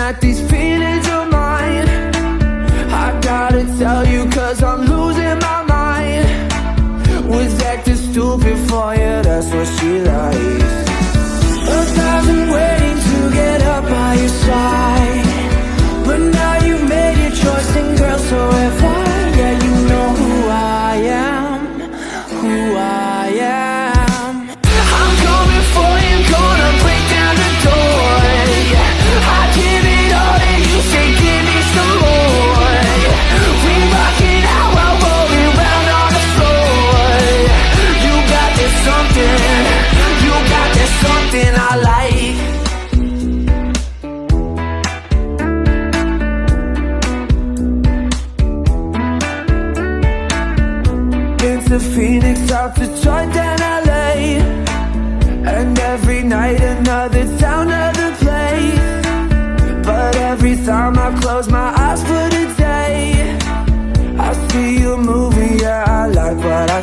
at these feelings of mine. I gotta tell you, cause I'm losing my mind. Was acting stupid for you, that's what she likes. 1,000 waiting to get up by your side, but now you've made your choice, and girl, so have I. Yeah, you know who I am, who I am. I'm coming for you, gonna break down the door. I give it all and you say give me some more. We rockin' out while rolling round on the floor. You got this something, you got this something I like. Into Phoenix, out to Detroit and LA, and every night another town, another place. But every time I close my eyes for the day, I see you moving, yeah, I like what I